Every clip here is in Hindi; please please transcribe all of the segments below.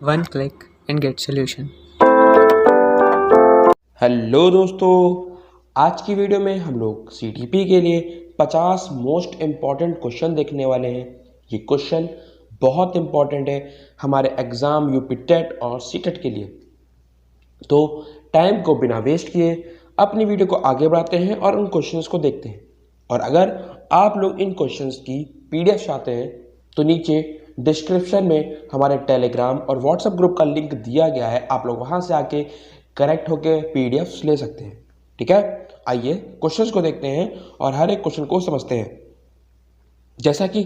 One click and get solution. Hello दोस्तों, आज की वीडियो में हम लोग CTP के लिए 50 मोस्ट इम्पॉर्टेंट क्वेश्चन देखने वाले हैं। ये क्वेश्चन बहुत इम्पॉर्टेंट है हमारे एग्ज़ाम यूपी टेट और सीटेट के लिए। तो टाइम को बिना वेस्ट किए अपनी वीडियो को आगे बढ़ाते हैं और उन क्वेश्चंस को देखते हैं। और अगर आप लोग इन क्वेश्चंस की PDF चाहते हैं तो नीचे डिस्क्रिप्शन में हमारे टेलीग्राम और व्हाट्सएप ग्रुप का लिंक दिया गया है, आप लोग वहां से आके करेक्ट होके PDFs ले सकते हैं। ठीक है, आइए क्वेश्चंस को देखते हैं और हर एक क्वेश्चन को समझते हैं। जैसा कि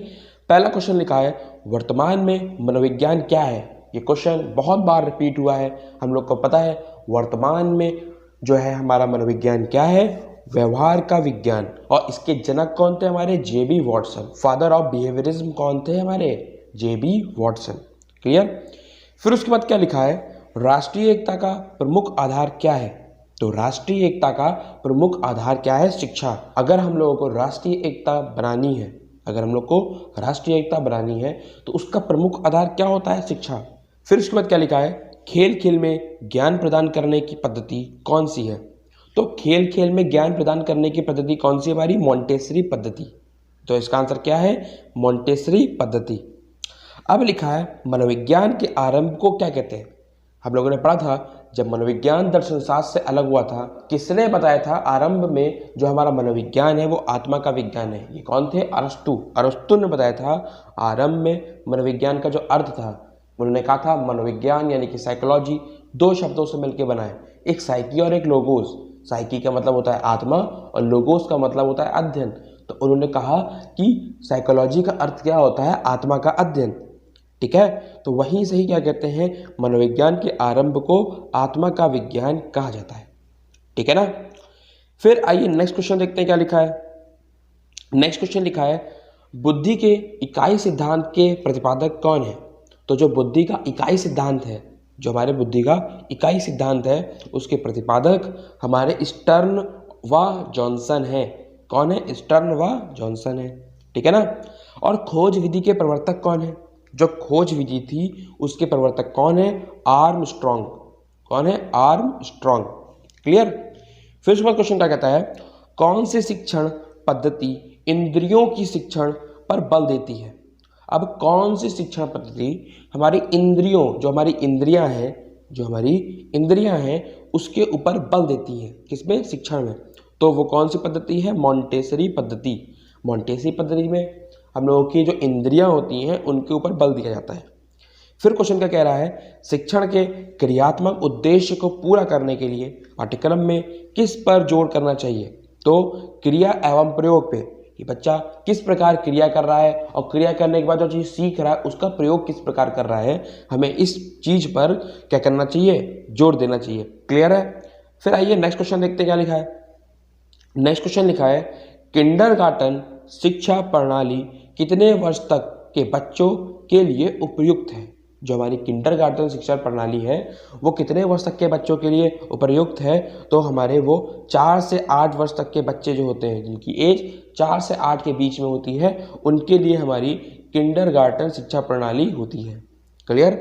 पहला क्वेश्चन लिखा है, वर्तमान में मनोविज्ञान क्या है। ये क्वेश्चन बहुत बार रिपीट हुआ है, हम लोग को पता है वर्तमान में जो है हमारा मनोविज्ञान क्या है, व्यवहार का विज्ञान। और इसके जनक कौन थे हमारे, JB Watson. Father of behaviourism कौन थे हमारे, JB वॉटसन। क्लियर। फिर उसके बाद क्या लिखा है, राष्ट्रीय एकता का प्रमुख आधार क्या है। तो राष्ट्रीय एकता का प्रमुख आधार क्या है, शिक्षा। अगर हम लोगों को राष्ट्रीय एकता बनानी है, अगर हम लोग को राष्ट्रीय एकता बनानी है तो उसका प्रमुख आधार क्या होता है, शिक्षा। फिर उसके बाद क्या लिखा है, खेल खेल में ज्ञान प्रदान करने की पद्धति कौन सी है। तो खेल खेल में ज्ञान प्रदान करने की पद्धति कौन सी है हमारी, मॉन्टेसरी पद्धति। तो इसका आंसर क्या है, मॉन्टेसरी पद्धति। अब लिखा है, मनोविज्ञान के आरंभ को क्या कहते हैं। हम लोगों ने पढ़ा था जब मनोविज्ञान दर्शन शास्त्र से अलग हुआ था, किसने बताया था आरंभ में जो हमारा मनोविज्ञान है वो आत्मा का विज्ञान है। ये कौन थे, अरस्तु। अरस्तु ने बताया था आरंभ में मनोविज्ञान का जो अर्थ था, उन्होंने कहा था मनोविज्ञान यानी कि साइकोलॉजी दो शब्दों से मिलकर बना है, एक साइकी और एक लोगोस। साइकी का मतलब होता है आत्मा और लोगोस का मतलब होता है अध्ययन। तो उन्होंने कहा कि साइकोलॉजी का अर्थ क्या होता है, आत्मा का अध्ययन। ठीक है, तो वहीं से ही क्या कहते हैं, मनोविज्ञान के आरंभ को आत्मा का विज्ञान कहा जाता है। ठीक है ना। फिर आइए नेक्स्ट क्वेश्चन देखते हैं क्या लिखा है। नेक्स्ट क्वेश्चन लिखा है, बुद्धि के इकाई सिद्धांत के प्रतिपादक कौन है। तो जो बुद्धि का इकाई सिद्धांत है, जो हमारे बुद्धि का इकाई सिद्धांत है, उसके प्रतिपादक हमारे स्टर्न व जॉनसन है। कौन है, स्टर्न व जॉनसन है। ठीक है ना। और खोज विधि के प्रवर्तक कौन है, जो खोज विधि थी उसके प्रवर्तक कौन है, आर्मस्ट्रॉन्ग। कौन है, आर्मस्ट्रॉन्ग। क्लियर। फिर उसके बाद क्वेश्चन क्या कहता है, कौन सी शिक्षण पद्धति इंद्रियों की शिक्षण पर बल देती है। अब कौन सी शिक्षण पद्धति हमारी इंद्रियों, जो हमारी इंद्रियां हैं, जो हमारी इंद्रियां हैं उसके ऊपर बल देती है, किसमें, शिक्षण में। तो वो कौन सी पद्धति है, मॉन्टेसरी पद्धति। मॉन्टेसरी पद्धति में हम लोगों की जो इंद्रियां होती हैं उनके ऊपर बल दिया जाता है। फिर क्वेश्चन क्या कह रहा है, शिक्षण के क्रियात्मक उद्देश्य को पूरा करने के लिए पाठ्यक्रम में किस पर जोर करना चाहिए। तो क्रिया एवं प्रयोग पे, कि बच्चा किस प्रकार क्रिया कर रहा है और क्रिया करने के बाद जो चीज़ सीख रहा है उसका प्रयोग किस प्रकार कर रहा है, हमें इस चीज़ पर क्या करना चाहिए, जोर देना चाहिए। क्लियर है। फिर आइए नेक्स्ट क्वेश्चन देखते हैं क्या लिखा है। नेक्स्ट क्वेश्चन लिखा है, किंडरगार्टन शिक्षा प्रणाली कितने वर्ष तक के बच्चों के लिए उपयुक्त है। जो हमारी किंडरगार्टन शिक्षा प्रणाली है वो कितने वर्ष तक के बच्चों के लिए उपयुक्त है। तो हमारे वो 4 से 8 वर्ष तक के बच्चे जो होते हैं, जिनकी एज 4 से 8 के बीच में होती है, उनके लिए हमारी किंडरगार्टन शिक्षा प्रणाली होती है। क्लियर।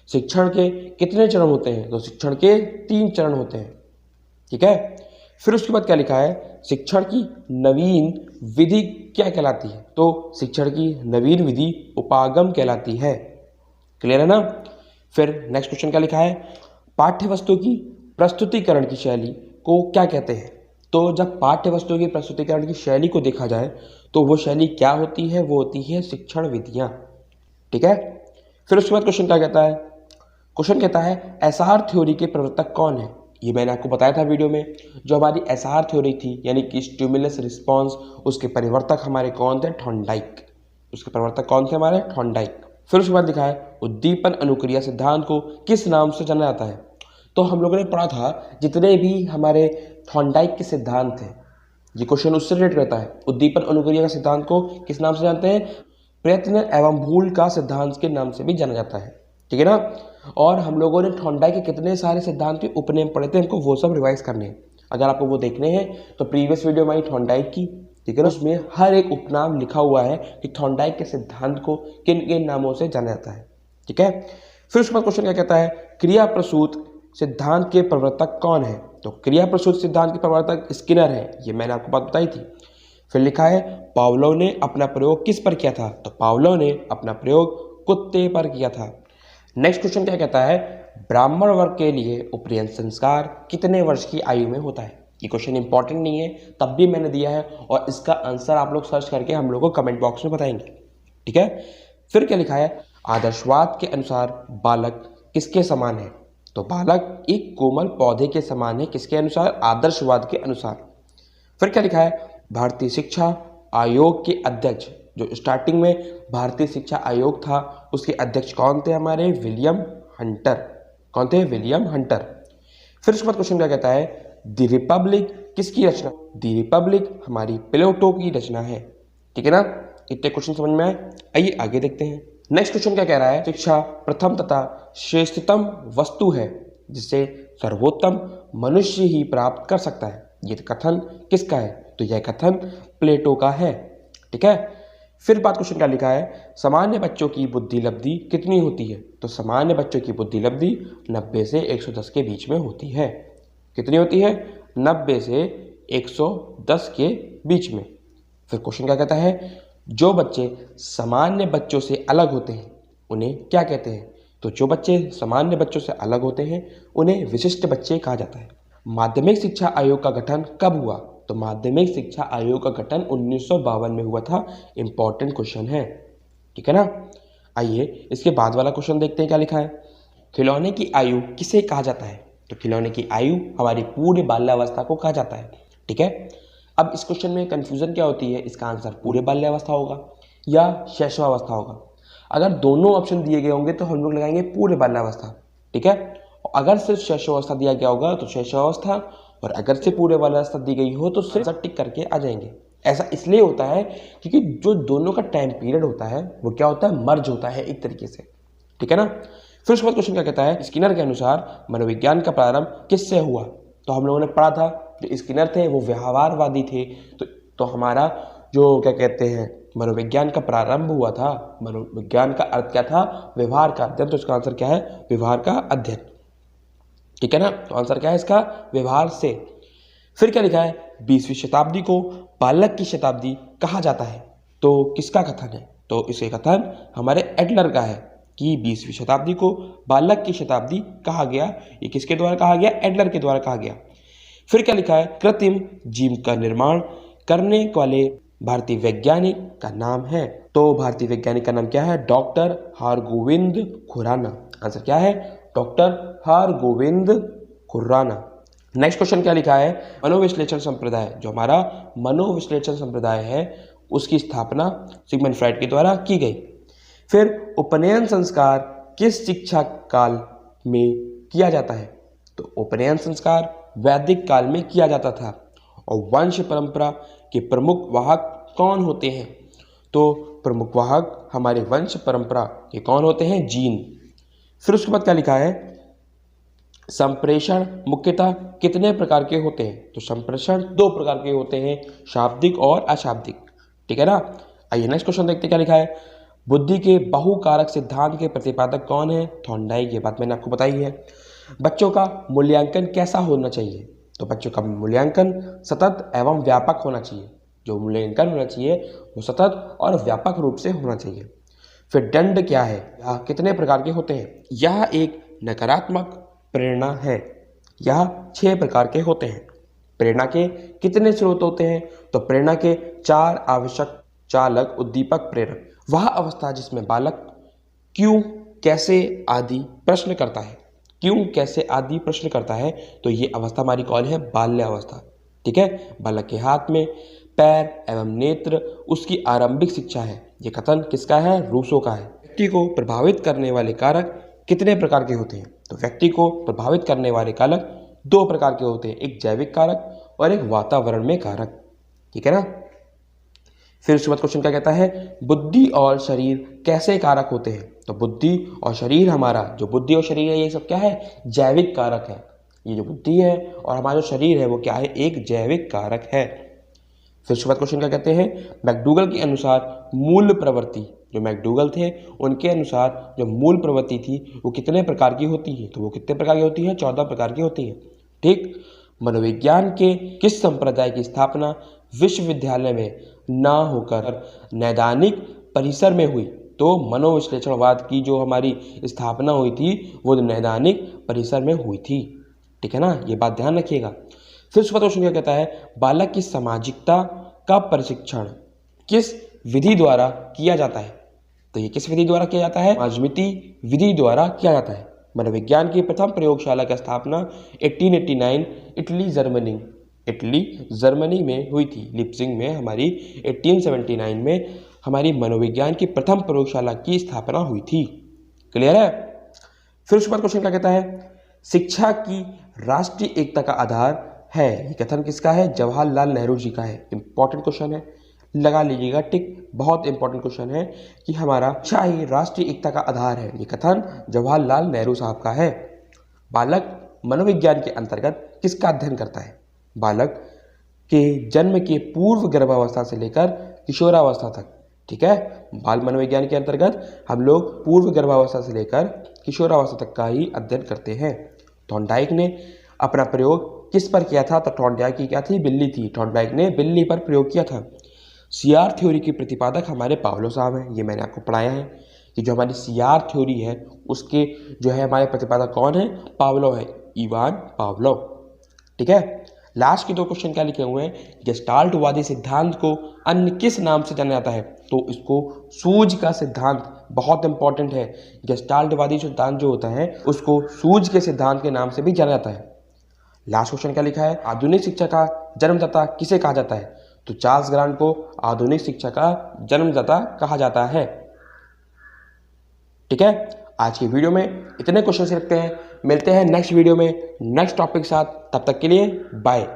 शिक्षण के कितने चरण होते हैं, तो शिक्षण के 3 चरण होते हैं। ठीक है। फिर उसके बाद क्या लिखा है, शिक्षण की नवीन विधि क्या कहलाती है। तो शिक्षण की नवीन विधि उपागम कहलाती है। क्लियर है ना। फिर नेक्स्ट क्वेश्चन क्या लिखा है, पाठ्य वस्तु की प्रस्तुतिकरण की शैली को क्या कहते हैं। तो जब पाठ्य वस्तु की प्रस्तुतिकरण की शैली को देखा जाए तो वो शैली क्या होती है, वो होती है शिक्षण विधियां। ठीक है। फिर उसके बाद क्वेश्चन क्या कहता है, क्वेश्चन कहता है SR थ्योरी के प्रवर्तक कौन है। ये मैंने आपको बताया था वीडियो में, जो हमारी SR थ्योरी थी यानी कि स्टिमुलस रिस्पॉन्स, उसके परिवर्तक हमारे कौन थे, थॉर्नडाइक। उसके प्रवर्तक कौन थे हमारे, थॉर्नडाइक। फिर उसके बाद लिखा है, उद्दीपन अनुक्रिया सिद्धांत को किस नाम से जाना जाता है। तो हम लोगों ने पढ़ा था जितने भी हमारे थॉर्नडाइक के सिद्धांत थे, ये क्वेश्चन उससे रिलेटेड रहता है। उद्दीपन अनुक्रिया का सिद्धांत को किस नाम से जानते हैं, प्रयत्न एवं भूल का सिद्धांत के नाम से भी जाना जाता है। ठीक है ना। और हम लोगों ने थॉर्नडाइक के कितने सारे सिद्धांत के उपनाम पढ़े थे, हमको वो सब रिवाइज करने हैं। अगर आपको वो देखने हैं तो प्रीवियस वीडियो हमारी थॉर्नडाइक की, ठीक है ना, उसमें हर एक उपनाम लिखा हुआ है कि थॉर्नडाइक के सिद्धांत को किन किन नामों से जाना जाता है। ठीक है। फिर उसके बाद क्वेश्चन क्या कहता है, क्रिया प्रसूत सिद्धांत के प्रवर्तक कौन है? तो क्रिया प्रसूत सिद्धांत के प्रवर्तक स्किनर है, ये मैंने आपको बात बताई थी। फिर लिखा है पावलोव ने अपना प्रयोग किस पर किया था? तो पावलोव ने अपना प्रयोग कुत्ते पर किया था। नेक्स्ट क्वेश्चन क्या कहता है, ब्राह्मण वर्ग के लिए उपनयन संस्कार कितने वर्ष की आयु में होता है? ये क्वेश्चन इंपॉर्टेंट नहीं है, तब भी मैंने दिया है और इसका आंसर आप लोग सर्च करके हम लोग को कमेंट बॉक्स में बताएंगे, ठीक है। फिर क्या लिखा है, आदर्शवाद के अनुसार बालक किसके समान है? तो बालक एक कोमल पौधे के समान है, किसके अनुसार? आदर्शवाद के अनुसार। फिर क्या लिखा है, भारतीय शिक्षा आयोग के अध्यक्ष, जो स्टार्टिंग में भारतीय शिक्षा आयोग था उसके अध्यक्ष कौन थे? हमारे विलियम हंटर। कौन थे? William Hunter. फिर उसके बाद क्वेश्चन क्या कहता है, द रिपब्लिक किसकी रचना? द रिपब्लिक हमारी प्लेटो की रचना है, ठीक है ना। इतने क्वेश्चन समझ में आए, आइए आगे देखते हैं। नेक्स्ट क्वेश्चन क्या कह रहा है, शिक्षा प्रथम तथा श्रेष्ठतम वस्तु है जिसे सर्वोत्तम मनुष्य ही प्राप्त कर सकता है। ये कथन किसका है? तो यह कथन प्लेटो का है, ठीक है। फिर बात क्वेश्चन क्या लिखा है, सामान्य बच्चों की बुद्धि लब्धि कितनी होती है? तो सामान्य बच्चों की बुद्धि लब्धि 90 से 110 के बीच में होती है। कितनी होती है? 90 से 110 के बीच में। फिर क्वेश्चन क्या कहता है, जो बच्चे सामान्य बच्चों से अलग होते हैं उन्हें क्या कहते हैं? तो जो बच्चे सामान्य बच्चों से अलग होते हैं उन्हें विशिष्ट बच्चे कहा जाता है। माध्यमिक शिक्षा आयोग का गठन कब हुआ? तो माध्यमिक शिक्षा आयोग का गठन 1952 में हुआ था। इंपॉर्टेंट क्वेश्चन है, ठीक है ना। आइए इसके बाद वाला क्वेश्चन देखते हैं क्या लिखा है, खिलौने की आयु किसे कहा जाता है? तो खिलौने की आयु हमारी पूर्ण बाल्यावस्था को कहा जाता है, ठीक है। अब इस क्वेश्चन में कंफ्यूजन क्या होती है, इसका आंसर पूरे बाल्यावस्था होगा या शैशवावस्था होगा। अगर दोनों ऑप्शन दिए गए होंगे तो हम लोग लगाएंगे पूरे बाल्यावस्था, ठीक है। अगर सिर्फ शैशवावस्था दिया गया होगा तो शैशवावस्था, और अगर से पूरे बाल्यावस्था दी गई हो तो सिर्फ टिक करके आ जाएंगे। ऐसा इसलिए होता है क्योंकि जो दोनों का टाइम पीरियड होता है वो क्या होता है, मर्ज होता है एक तरीके से, ठीक है ना। फिर उसके बाद क्वेश्चन क्या कहता है, स्किनर के अनुसार मनोविज्ञान का प्रारंभ किससे हुआ? तो हम लोगों ने पढ़ा था जो स्किनर थे वो व्यवहारवादी थे, तो हमारा जो क्या कहते हैं मनोविज्ञान का प्रारंभ हुआ था। मनोविज्ञान का अर्थ क्या था? व्यवहार का अध्ययन। तो इसका आंसर क्या है? व्यवहार का अध्ययन, ठीक है ना। तो आंसर क्या है इसका? व्यवहार से। फिर क्या लिखा है, 20वीं शताब्दी को बालक की शताब्दी कहा जाता है। तो किसका कथन है? तो इसे कथन हमारे एडलर का है कि 20वीं शताब्दी को बालक की शताब्दी कहा गया। ये किसके द्वारा कहा गया? एडलर के द्वारा कहा गया। फिर क्या लिखा है, कृत्रिम जीव का निर्माण करने वाले भारतीय वैज्ञानिक का नाम है। तो भारतीय वैज्ञानिक का नाम क्या है? डॉक्टर हरगोविंद खुराना। आंसर क्या है? Doctor Hargobind Khorana. Next question क्या लिखा है, मनोविश्लेषण संप्रदाय, जो हमारा मनोविश्लेषण संप्रदाय है उसकी स्थापना सिगमंड फ्राइड के द्वारा की गई। फिर उपनयन संस्कार किस शिक्षा काल में किया जाता है? तो उपनयन संस्कार वैदिक काल में किया जाता था। और वंश परंपरा के प्रमुख वाहक कौन होते हैं? तो प्रमुख वाहक हमारे वंश परंपरा के कौन होते हैं? जीन। फिर उसके बाद क्या लिखा है, संप्रेषण मुख्यतः कितने प्रकार के होते हैं? तो संप्रेषण 2 प्रकार के होते हैं, शाब्दिक और अशाब्दिक, ठीक है ना। आइए नेक्स्ट क्वेश्चन देखते हैं क्या लिखा है, बुद्धि के बहुकारक सिद्धांत के प्रतिपादक कौन है? थॉर्नडाइक। ये बात मैंने आपको बताई है। बच्चों का मूल्यांकन कैसा होना चाहिए? तो बच्चों का मूल्यांकन सतत एवं व्यापक होना चाहिए। जो मूल्यांकन होना चाहिए वो सतत और व्यापक रूप से होना चाहिए। फिर दंड क्या है? यह कितने प्रकार के होते हैं? यह एक नकारात्मक प्रेरणा है। यह 6 प्रकार के होते हैं। प्रेरणा के कितने स्रोत होते हैं? तो प्रेरणा के 4 आवश्यक चालक उद्दीपक प्रेरक। वह अवस्था जिसमें बालक क्यों, कैसे आदि प्रश्न करता है। क्यों, कैसे आदि प्रश्न करता है, तो ये अवस्था हमारी कौन है? बाल्यावस्था, ठीक है। बालक के हाथ में पैर एवं नेत्र उसकी आरंभिक शिक्षा है। ये कथन किसका है? रूसो का है। व्यक्ति को प्रभावित करने वाले कारक कितने प्रकार के होते हैं? तो व्यक्ति को प्रभावित करने वाले कारक 2 प्रकार के होते हैं, एक जैविक कारक और एक वातावरण में कारक, ठीक है ना। फिर उसके बाद क्वेश्चन क्या कहता है, बुद्धि और शरीर कैसे कारक होते हैं? तो बुद्धि और शरीर, हमारा जो बुद्धि और शरीर है ये सब क्या है? जैविक कारक है। ये जो बुद्धि है और हमारा जो शरीर है वो क्या है? एक जैविक कारक है। फिर उसके बाद क्वेश्चन क्या कहते हैं, मैकडूगल के अनुसार मूल प्रवृत्ति जो मैकडूगल थे उनके अनुसार जो मूल प्रवृत्ति थी वो कितने प्रकार की होती है, तो वो कितने प्रकार की होती है, 14 प्रकार की होती है। ठीक, मनोविज्ञान के किस संप्रदाय की स्थापना विश्वविद्यालय में ना होकर नैदानिक परिसर में हुई, तो मनोविश्लेषणवाद की जो हमारी स्थापना हुई थी वो नैदानिक परिसर में हुई थी। ठीक है ना, ये बात ध्यान रखिएगा। फिर उसके बाद क्वेश्चन क्या कहता है, बालक की सामाजिकता का प्रशिक्षण किस विधि द्वारा किया जाता है, तो ये किस विधि द्वारा किया जाता है, आजमिति विधि द्वारा किया जाता है। मनोविज्ञान की प्रथम प्रयोगशाला की स्थापना 1889 इटली जर्मनी में हुई थी। लिप्जिंग में हमारी 1879 में हमारी मनोविज्ञान की प्रथम प्रयोगशाला की स्थापना हुई थी। क्लियर है। फिर उसके बाद क्वेश्चन क्या कहता है, शिक्षा की राष्ट्रीय एकता का आधार है, ये कथन किसका है, जवाहरलाल नेहरू जी का है। इंपॉर्टेंट क्वेश्चन है, लगा लीजिएगा टिक, बहुत इंपॉर्टेंट क्वेश्चन है कि हमारा शिक्षा ही राष्ट्रीय एकता का आधार है, ये कथन जवाहरलाल नेहरू साहब का है। बालक मनोविज्ञान के अंतर्गत किसका अध्ययन करता है, बालक के जन्म के पूर्व गर्भावस्था से लेकर किशोरावस्था तक। ठीक है, बाल मनोविज्ञान के अंतर्गत हम लोग पूर्व गर्भावस्था से लेकर किशोरावस्था तक का ही अध्ययन करते हैं। थॉर्नडाइक ने अपना प्रयोग किस पर किया था, तो थॉर्नडाइक की क्या थी, बिल्ली थी। थॉर्नडाइक ने बिल्ली पर प्रयोग किया था। सीआर थ्योरी के प्रतिपादक हमारे पावलो साहब हैं, ये मैंने आपको पढ़ाया है कि जो हमारी सीआर थ्योरी है उसके जो है हमारे प्रतिपादक कौन है, पावलो है, इवान पावलो। ठीक है, लास्ट के दो क्वेश्चन क्या लिखे हुए हैं, गेस्टाल्टवादी सिद्धांत को अन्य किस नाम से जाना जाता है, तो इसको सूझ का सिद्धांत, बहुत इंपॉर्टेंट है। गेस्टाल्टवादी सिद्धांत जो होता है उसको सूझ के सिद्धांत के नाम से भी जाना जाता है। लास्ट क्वेश्चन क्या लिखा है, आधुनिक शिक्षा का जन्मदाता किसे कहा जाता है, तो चार्ल्स ग्रांट को आधुनिक शिक्षा का जन्मदाता कहा जाता है। ठीक है, आज की वीडियो में इतने क्वेश्चन रखते हैं, मिलते हैं नेक्स्ट वीडियो में नेक्स्ट टॉपिक के साथ, तब तक के लिए बाय।